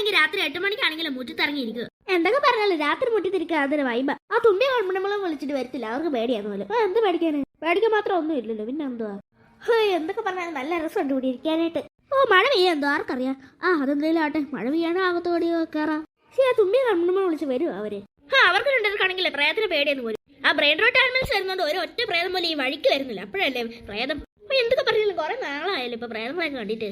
ആണെങ്കിൽ രാത്രി 8 മണിക്കാണെങ്കിലും മുറ്റത്തിറങ്ങിയിരിക്കും. എന്തൊക്കെ പറഞ്ഞാലും രാത്രി മുറ്റത്തിരിക്കുക അതൊരു വൈബ. ആ തുമ്പി കൺമണിമോളും വിളിച്ചിട്ട് വരത്തില്ല, അവർക്ക് പേടിയാന്ന് പോലെ. എന്ത് പേടിക്കാന്, പേടിക്കാൻ മാത്രം ഒന്നും ഇല്ലല്ലോ, പിന്നെ എന്തുവാ. എന്തൊക്കെ പറഞ്ഞാലും നല്ല രസമുണ്ട് ഇവിടെ ഇരിക്കാനായിട്ട്. മഴ പെയ്യാന്തോ ആർക്കറിയാം. അതെന്തെങ്കിലും ആട്ടെ, മഴ പെയ്യാണ്ട് ആകത്തോടി കയറാം. ആ തുമ്പി കൺമണിമോളും വിളിച്ച് വരുമോ അവര്? അവർക്ക് രണ്ടുപേർക്കാണെങ്കിലേ പ്രേതത്തിന് പേടിയെന്ന് പോലും. ആ ബ്രെയിൻ റോട്ട് ആനിമൽസ് വരുന്നോണ്ട് ഒരു ഒറ്റ പ്രേതം പോലെ ഈ വഴിക്ക് വരുന്നില്ല. അപ്പോഴല്ലേ പ്രേതം. എന്തൊക്കെ പറഞ്ഞാലും കുറെ നാളായാലും ഇപ്പൊ പ്രേതങ്ങളൊക്കെ കണ്ടിട്ട്.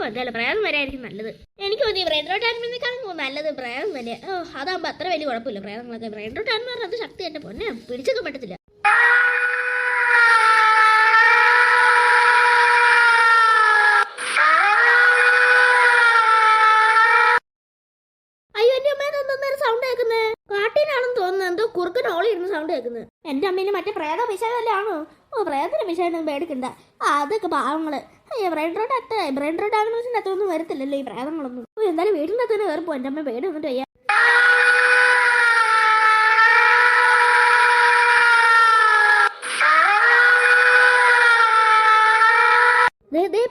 എന്തായാലും പ്രേതം വരെയായിരിക്കും നല്ലത്. എനിക്ക് തോന്നി ബ്രെയിൻ റോട്ട് ആനിമലിനേക്കാളും നല്ലത് പ്രേതം തന്നെ. അതാകുമ്പോ അത്ര വലിയ കുഴപ്പമില്ല പ്രേതങ്ങളൊക്കെ. ബ്രെയിൻ റോട്ട് ആനിമൽ അത് ശക്തി എന്റെ പൊന്നെ പിടിച്ചൊക്കെ പറ്റത്തില്ല. സൗണ്ട് കേൾക്കുന്നത് കാട്ടീനാണെന്ന് തോന്നുന്നു. എന്തോ കുറുക്കൻ ഓളി ഇരുന്ന് സൗണ്ട് കേൾക്കുന്നത്. എന്റെ അമ്മേനെ മറ്റേ പ്രേത പിശാചല്ലേ ആണോ? പ്രേതത്തിന് പിശാചൊന്നും പേടിക്കണ്ട. അതൊക്കെ പാവങ്ങള്. ബ്രെയിൻ റോഡ് ആനിമൽസിന്റെ അത്രയൊന്നും വരത്തില്ലല്ലോ ഈ പ്രേതങ്ങളൊന്നും. എന്തായാലും വീടിന്റെ അകത്ത് തന്നെ കയറിപ്പോ. എന്റെ അമ്മ പേടി വന്നിട്ട് വയ്യ.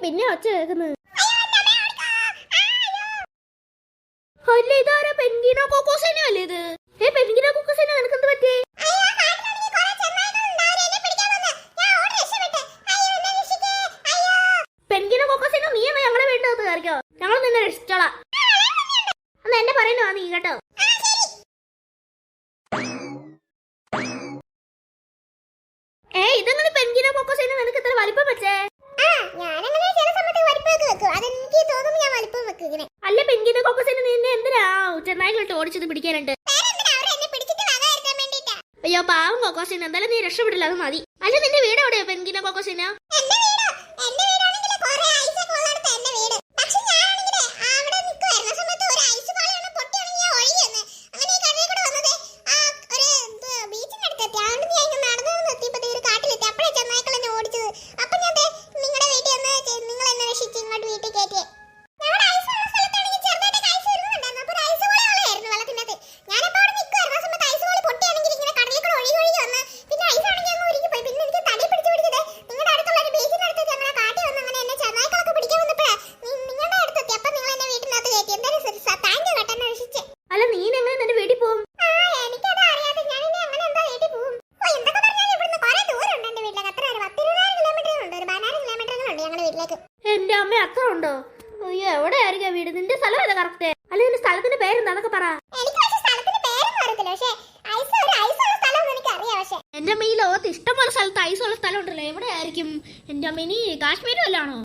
പിന്നെ ഒച്ച കേൾക്കുന്നത്. അല്ലേ ഇതാരാ? പെൻഗിനോ കോക്കോസിനോ അല്ലേ ഇത്? പെൻഗിനോ കോക്കോസിനോ നിനക്കെന്ത് പറ്റി? പെൻഗിനോ കോക്കോസിനോ നീ എന്നാ ഞങ്ങളെ വീട്ടിനകത്ത് കയറിക്കോ, ഞങ്ങൾ നിന്നെ രക്ഷിച്ചോളാം. അന്ന് എന്നെ പറയുന്നോ നീ കേട്ടോ. ഇതെങ്ങനെ പെൻഗിനോ കോക്കോസിനോ നിനക്ക് ഇത്ര വലിപ്പം വെച്ചേ? അല്ല പെൻഗിനോ കോക്കോസിനോ നിന്നെ എന്തിനാ ചെന്നായിലോട്ട് ഓടിച്ചത് പിടിക്കാനുണ്ട്? അയ്യോ പാവം കോക്കോസിനോ, എന്തായാലും നീ രക്ഷപ്പെടില്ല, അത് മതി. അല്ല നിന്റെ വീട് എവിടെയോ പെൻഗിനോ കോക്കോസിനോ? എന്റെ അമ്മ അത്ര ഉണ്ടോ? അയ്യോ എവിടെ ആയിരിക്കും വീട്? നിന്റെ സ്ഥലം ഏതാ കറക്റ്റ്? അല്ല നിന്റെ സ്ഥലത്തിന്റെ പേരെന്താ അതൊക്കെ പറ. എന്റെ അമ്മ ഈ ലോകത്ത് ഇഷ്ടംപോലെ സ്ഥലത്ത് ഐസുള്ള സ്ഥലം ഉണ്ടല്ലോ, എവിടെ ആയിരിക്കും? എന്റെ അമ്മ ഇനി കാശ്മീർ വല്ലാണോ?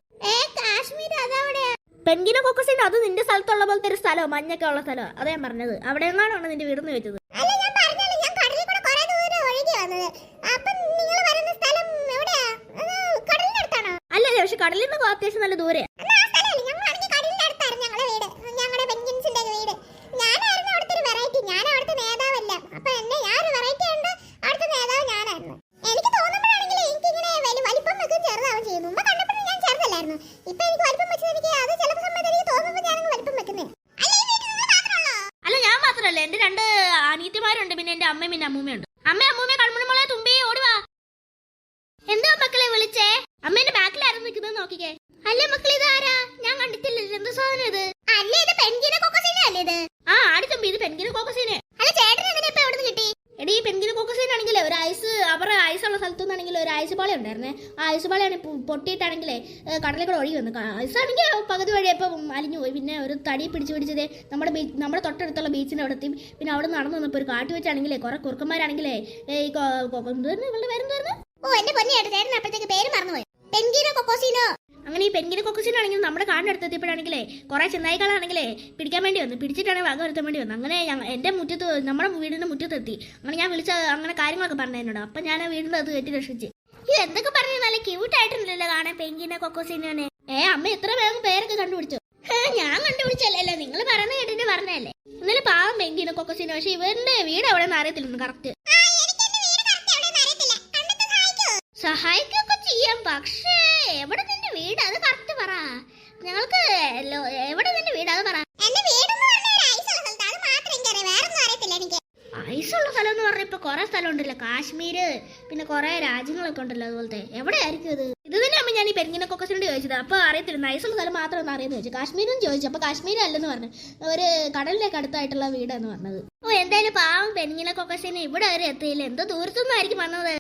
കാശ്മീർ അതെവിടെ? പെൻഗിനോ കോക്കസിന്റെ അത് നിന്റെ സ്ഥലത്തുള്ള പോലത്തെ ഒരു സ്ഥലമോ മഞ്ഞൊക്കെ ഉള്ള സ്ഥലമോ? അതാ ഞാൻ പറഞ്ഞത്. അവിടെ എങ്ങാണോ നിന്റെ വീടെന്ന് വെച്ചത്? അല്ലല്ലേ, പക്ഷെ കടലിൽ നിന്ന് അത്യാവശ്യം നല്ല ദൂരെ. അല്ല ഞാൻ മാത്രല്ല, എന്റെ 2 അനിയത്തിമാരുണ്ട്, പിന്നെ എന്റെ അമ്മയും പിന്നെ അമ്മൂമ്മയുണ്ട്. അമ്മൂമ്മ കൺമണിമോളെ തുമ്പി ഓടുവാ. എന്താ മക്കളെ വിളിച്ചേ? അമ്മേന്റെ ബാക്കിലായിരുന്നു നിൽക്കുന്നത് നോക്കിക്കേ. അല്ലേ മക്കളെ ഇത് ആരാ? ഞാൻ കണ്ടിട്ടില്ല, എന്ത് സാധനം ഇത്? അല്ലേ ഇത് പെൻഗിനോ കോക്കോസിനെ അല്ലേ ഇത്? ആടി തുമ്പി, ഇത് പെൻഗിനോ കോക്കോസിനെ. അല്ല ചേട്ടൻ എങ്ങനെ ഇപ്പൊ എവിടെ നിന്ന് കിട്ടി? എടി പെൻഗിനോ കോക്കോസിനാണെങ്കിലേ ഒരു അവരുടെ ഐസുള്ള സ്ഥലത്തുനിന്നാണെങ്കിൽ ഒരു ഐസ് പാള ഉണ്ടായിരുന്നേ. ആ ഐസ് പാളയാണ് പൊട്ടിയിട്ടാണെങ്കിലേ കടലിൽ കൂടെ ഒഴുകി വന്നു. ഐസാണെങ്കിൽ പകുതി വഴിയപ്പം അലിഞ്ഞു പോയി. പിന്നെ ഒരു തടി പിടിച്ചതേ നമ്മുടെ തൊട്ടടുത്തുള്ള ബീച്ചിന്റെ അവിടെ എത്തി. പിന്നെ അവിടെ നടന്നു വന്നപ്പോൾ ഒരു കാട്ട് വെച്ചാണെങ്കിലേ കുറെ കുറുക്കന്മാരാണെങ്കിലേ ഈ ഇവളുടെ പേരെന്തായിരുന്നു? എന്റെ പൊന്നിയായിട്ട് ചേട്ടൻ അപ്പോഴത്തേക്ക് പേര് മറന്നുപോയി. പെൻഗിനോ കൊക്കോസിനോ. അങ്ങനെ ഈ പെൻഗിനോ കൊക്കോസിനോ ആണെങ്കിൽ നമ്മുടെ കാടിന്റെ അടുത്ത് എത്തിയപ്പോഴാണെങ്കിലേ കുറെ ചെന്നായികളാണെങ്കിലേ പിടിക്കാൻ വേണ്ടി വന്നു. പിടിച്ചിട്ടാണെങ്കിൽ വക വരുത്താൻ വേണ്ടി വന്നു. അങ്ങനെ എന്റെ മുറ്റത്ത്, നമ്മുടെ വീടിന്റെ മുറ്റത്തെത്തി. അങ്ങനെ ഞാൻ വിളിച്ച അങ്ങനെ കാര്യങ്ങളൊക്കെ പറഞ്ഞു എന്നോട്. അപ്പൊ ഞാൻ ആ വീടിന്റെ അത് കെട്ടി രക്ഷിച്ച്. ഇത് എന്തൊക്കെ പറഞ്ഞു നല്ല ക്യൂട്ടായിട്ടുണ്ടല്ലോ കാണാൻ പെൻഗിനോ കൊക്കോസിനോനെ. അമ്മ എത്ര വേഗം പേരൊക്കെ കണ്ടുപിടിച്ചു? ഞാൻ കണ്ടുപിടിച്ചല്ലോ, നിങ്ങൾ പറയുന്ന കേട്ടിട്ട് പറഞ്ഞല്ലേ. എന്നാലും പാവം പെൻഗിനോ കൊക്കോസിനോ. പക്ഷെ ഇവരുടെ വീട് എവിടെയെന്ന് അറിയത്തില്ല കറക്റ്റ്. സഹായിക്കൊക്കെ ചെയ്യാം, പക്ഷേ എവിടെ നിന്റെ വീട് അത് കറക്റ്റ് പറ. ഞങ്ങൾക്ക് എവിടെ നിന്റെ വീട് അത് പറ. ഐസുള്ള സ്ഥലം എന്ന് പറഞ്ഞപ്പോ കുറെ സ്ഥലം ഉണ്ടല്ലോ, കാശ്മീര്, പിന്നെ കുറെ രാജ്യങ്ങളൊക്കെ ഉണ്ടല്ലോ അതുപോലത്തെ. എവിടെയായിരിക്കും ഇത് തന്നെ അമ്മ ഞാൻ ഈ പെൻഗിനെ കൊക്കസിനോട് ചോദിച്ചത്. അപ്പൊ അറിയത്തില്ല, നൈസുള്ള സ്ഥലം മാത്രം ഒന്ന് അറിയാന്ന് ചോദിച്ചു. കാശ്മീരും ചോദിച്ചു. അപ്പൊ കാശ്മീർ അല്ലെന്ന് പറഞ്ഞു, ഒരു കടലിലേക്ക് അടുത്തായിട്ടുള്ള വീടെന്ന് പറഞ്ഞത്. ഓ എന്തായാലും പാവം പെൻഗിനെ കൊക്കസിന് ഇവിടെ വരെ എത്തിയില്ല. എന്തോ ദൂരത്തുനിന്നായിരിക്കും വന്നത്.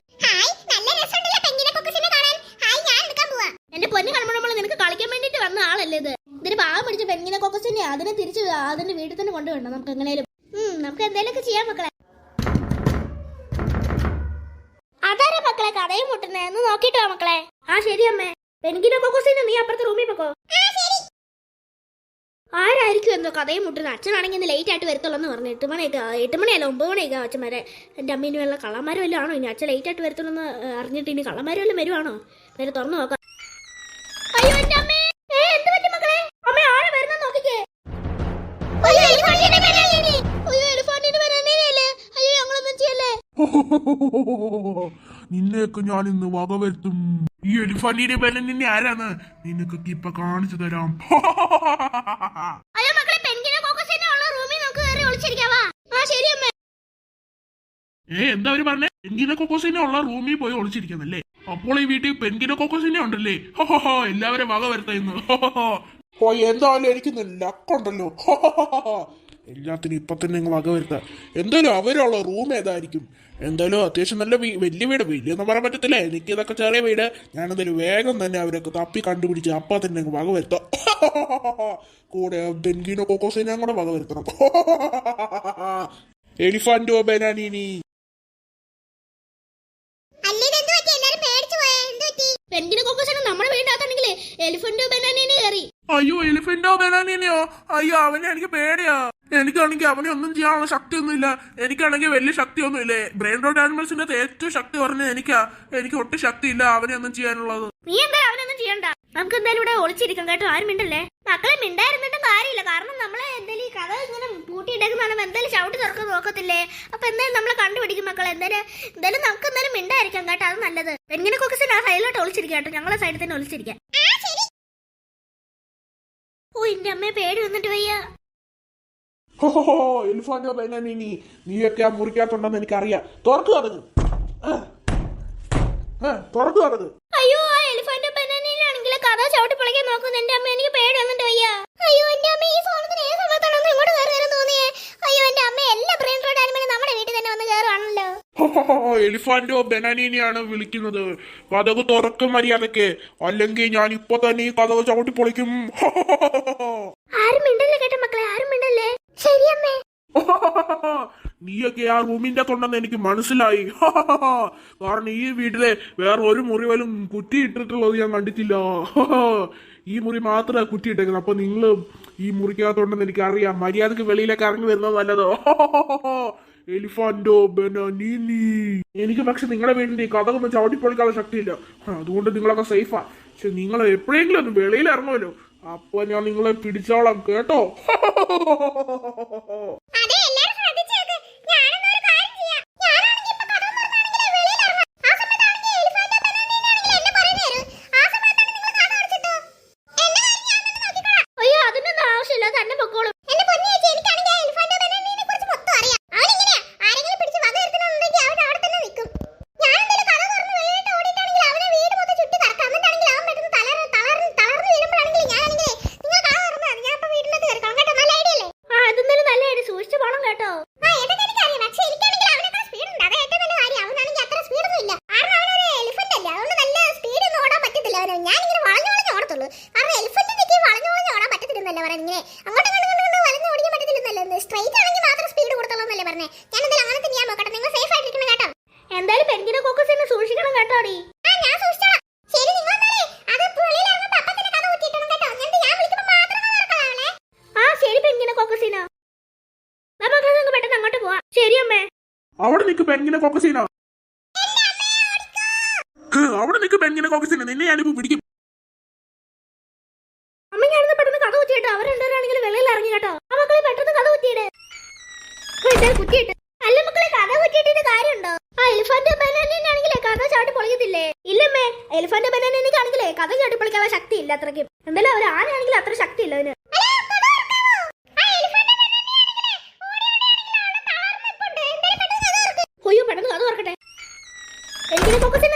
എന്റെ പൊന്നു കൺമണമ്മള്, നിനക്ക് കളിക്കാൻ വേണ്ടിട്ട് വന്ന ആളല്ലേ ഇത്? ഇതിന് പാവം പിടിച്ച പെൻഗിനെ കൊക്കസിനെ അതിനെ തിരിച്ച് അതിന്റെ വീട്ടിൽ തന്നെ കൊണ്ടുവരണം. നമുക്ക് എങ്ങനെയും നമുക്ക് എന്തെങ്കിലുമൊക്കെ ചെയ്യാം മക്കളെ. അതാരാ മക്കളെ കഥയും മുട്ടുന്നേ? ഒന്ന് നോക്കിട്ടോ മക്കളെ. ആ ശരി അമ്മേ. പെൻഗിനെ കൊക്കസിനെ നീ അപ്പുറത്തെ റൂമിൽ പോക്കോ. ആരായിരിക്കും എന്തോ കഥയും മുട്ടുന്നത്? അച്ഛനാണെങ്കിൽ ഇന്ന് ലേറ്റ് ആയിട്ട് വരത്തുള്ളൂ എന്ന് പറഞ്ഞു. 8 മണിയൊക്കെ 8 മണിയല്ല 9 മണിയൊക്കെ അച്ഛൻ വരെ. എൻ്റെ അമ്മീന് വല്ല കള്ളന്മാരും വല്ലതും ആണോ? ഇനി അച്ഛൻ ലേറ്റ് ആയിട്ട് വരത്തുള്ളൂ എന്ന് അറിഞ്ഞിട്ട് ഇനി കള്ളന്മാരും വല്ലതും വരുവാണോ? നേരെ തുറന്നു നോക്കാം. അയ്യോ എൻ്റെ അമ്മേ, എന്ത് പറ്റി മക്കളെ? അമ്മ ആരാ വരുന്ന നോക്കിക്കേ. അയ്യോ എലിഫന്റിനെ വരാനല്ലേ? അയ്യോ ഞങ്ങളൊന്നും ചെയ്യല്ലേ. നിന്നെയൊക്കെ ഞാൻ ഇന്ന് വകവരുത്തും. ഈ എലിഫന്റിന്റെ പേര് നിന്നെ ആരാന്ന് നിനക്കൊക്കെ ഇപ്പൊ കാണിച്ചു തരാം. അയ്യോ മക്കളെ, പെൻഗിനെ കൊക്കസിനെ ഉള്ള റൂമിൽ നമുക്ക് കയറി ഒളിച്ചിരിക്കാവാ. ആ ശരി അമ്മേ. എന്താ അവര് പറഞ്ഞേ? പെൻഗിനെ കൊക്കോസിനെ ഉള്ള റൂമിൽ പോയി ഒളിച്ചിരിക്കുന്നല്ലേ? അപ്പോൾ ഈ വീട്ടിൽ പെൻഗിനെ കൊക്കോസിനെ ഉണ്ടല്ലേ? എല്ലാവരും വകവരുത്തുന്നു. എന്തായാലും എനിക്ക് ലക്കുണ്ടല്ലോ. എല്ലാത്തിനും ഇപ്പൊ തന്നെ നിങ്ങൾ വകവരുത്താം. എന്തായാലും അവരുള്ള റൂം ഏതായിരിക്കും? എന്തായാലും അത്യാവശ്യം നല്ല വലിയ വീട്. വലിയൊന്നും പറയാൻ പറ്റത്തില്ല, എനിക്ക് ഇതൊക്കെ ചെറിയ വീട്. ഞാനെന്തായാലും വേഗം തന്നെ അവരൊക്കെ തപ്പി കണ്ടുപിടിച്ച് അപ്പൊ തന്നെ വകവരുത്താം. കൂടെ പെൻഗിനോ കൊക്കോസിനെ കൂടെ വകവരുത്തണം. എലിഫന്റോ ബനാനീനി. പെൻഗിനെ കൊക്കസിനെ നമ്മുടെ വീട്ടിനകത്താണെങ്കിലേ എലിഫന്റോ ബനാനീനി കയറി. അയ്യോ എലിഫന്റോ ബനാനീനിയോ? അയ്യോ അവനെ എനിക്ക് പേടിയാ. എനിക്കാണെങ്കിൽ അവനെ ഒന്നും ചെയ്യാനുള്ള ശക്തിയൊന്നുമില്ല. എനിക്കാണെങ്കിൽ വലിയ ശക്തിയൊന്നുമില്ലേ. ബ്രെയിൻ റോഡ് ആനിമൽസിന്റെ ഏറ്റവും ശക്തി പറഞ്ഞത് എനിക്ക് ഒട്ടും ശക്തിയില്ല അവനെ ഒന്നും ചെയ്യാനുള്ളത്. നീ എന്താ അവനൊന്നും ചെയ്യണ്ട. നമുക്ക് എന്തായാലും ഇവിടെ ഒളിച്ചിരിക്കാം കേട്ടോ. ആരും മിണ്ടല്ലേ മക്കളെ. മിണ്ടായിരുന്നിട്ടും കാര്യമില്ല. കാരണം നമ്മളെ എന്തായാലും കഥ ഇങ്ങനെ പൂട്ടിയിട്ടേക്കുന്ന എന്തായാലും ചവിട്ടി തുറക്കാൻ നോക്കത്തില്ലേ? അപ്പൊ എന്തായാലും നമ്മളെ കണ്ടുപിടിക്കും മക്കളെ. എന്തായാലും നമുക്ക് എന്തായാലും മിണ്ടായിരിക്കാം കേട്ടോ. അത് നല്ലത്. പെൻഗിനെ കൊക്കസിന് ആ സൈഡിലോട്ട് ഒളിച്ചിരിക്കാം കേട്ടോ. ഞങ്ങളെ സൈഡിൽ തന്നെ ഒളിച്ചിരിക്കാം. ഓ എന്റെ അമ്മയെ പേടി വന്നിട്ട് വയ്യ. എലിഫന്റോ ബനാനീനി, നീയൊക്കെ ആ മുറിക്കകത്തുണ്ടെന്ന് എനിക്കറിയാം. തുറക്കുക തുറക്കുക. അയ്യോ ആ എലിഫന്റോ ബനാനീനാണെങ്കിൽ കഥ ചവിട്ടി പൊളിക്കാൻ നോക്കുന്നു. എന്റെ അമ്മ എനിക്ക് പേടി വന്നിട്ട് വയ്യ. അയ്യോ എന്റെ അമ്മ ഈ ഫോണത്തിന് ഏത് സമയത്താണോ ഇങ്ങോട്ട് കയറി വരാൻ തോന്നിയേ? അയ്യോ എന്റെ അമ്മ എല്ലാ ബ്രെയിൻ റോഡ് ആനിമലും നമ്മുടെ വീട്ടിൽ തന്നെ വന്ന് കയറുവാണല്ലോ. എലിഫന്റോ ബനാനീനിയാണ് വിളിക്കുന്നത്. കഥക് തുറക്കും മര്യാദക്ക്, അല്ലെങ്കിൽ ഞാൻ ഇപ്പൊ തന്നെ ഈ കഥക് ചവിട്ടി പൊളിക്കും. ആരും മിണ്ടല്ലേ കേട്ടോ മക്കളെ, ആരും മിണ്ടല്ലേ. ശരി അമ്മേ. നീയൊക്കെ ആ റൂമിന്റെ തൊണ്ടെന്ന് എനിക്ക് മനസ്സിലായി. കാരണം ഈ വീട്ടിലെ വേറെ ഒരു മുറി പോലും കുറ്റിയിട്ടിട്ടുള്ളത് ഞാൻ കണ്ടിട്ടില്ല. ഈ മുറി മാത്രമേ കുറ്റിയിട്ടേക്കുന്നത്. അപ്പൊ നിങ്ങൾ ഈ മുറിക്കകത്തുണ്ടെന്ന് എനിക്ക് അറിയാം. മര്യാദക്ക് വെളിയിലേക്ക് ഇറങ്ങി വരുന്നത് നല്ലതോ. എലിഫന്റോ ബനാനീനി. എനിക്ക് പക്ഷെ നിങ്ങളുടെ വീടിന്റെ കഥകൊന്നും ചവിട്ടിപ്പൊളിക്കാനുള്ള ശക്തിയില്ല. അതുകൊണ്ട് നിങ്ങളൊക്കെ സേഫാ. പക്ഷെ നിങ്ങൾ എപ്പോഴെങ്കിലും ഒന്ന് വെളിയിൽ ഇറങ്ങുമല്ലോ, അപ്പൊ ഞാൻ നിങ്ങളെ പിടിച്ചോളാം കേട്ടോ. എന്തായാലും പെൻഗിനെ കൊക്കസിനെ സൂക്ഷിക്കണം കേട്ടോടി. ആ ശരി പെൻഗിനെ കൊക്കസിന, നമുക്ക് പെട്ടെന്ന് അങ്ങോട്ട് പോവാം. ശരി അമ്മേ. അവിടെ നിൽക്ക് പെൻഗിനെ കൊക്കസിന. അവിടെ നിൽക്ക് പെൻഗിനെ കൊക്കസിന. നിന്നെ ഞാനിപ്പോ പിടിക്കും. അമ്മ ഞാനിന്ന് പെട്ടെന്ന് കഥ കുത്തിയിട്ട് അവരെന്താണെങ്കിലും വെളിയിൽ ഇറങ്ങി കേട്ടോ. ആ മക്കളെ പെട്ടെന്ന് കഥ കുത്തിയിട്. കുത്തിയിട്ട് അല്ല മക്കളെ, കഥ കുത്തിയിട്ട് കാര്യമുണ്ടോ? ആ എലിഫന്റ് ബനാനീനാണെങ്കിലേ കഥ ചാട്ടി പൊളിക്കത്തില്ലേ? ഇല്ലമ്മേ, എലിഫന്റ് ബനാനീനാണെങ്കിലേ കഥ ചാട്ടി പൊളിക്കാനുള്ള ശക്തി ഇല്ല അത്രയ്ക്കും. എന്തായാലും ഒരു ആനയാണെങ്കിൽ അത്ര ശക്തി ഇല്ല അതിന്. അയ്യോ പെട്ടെന്ന് പെൻകിനെ കൊക്കസിനെ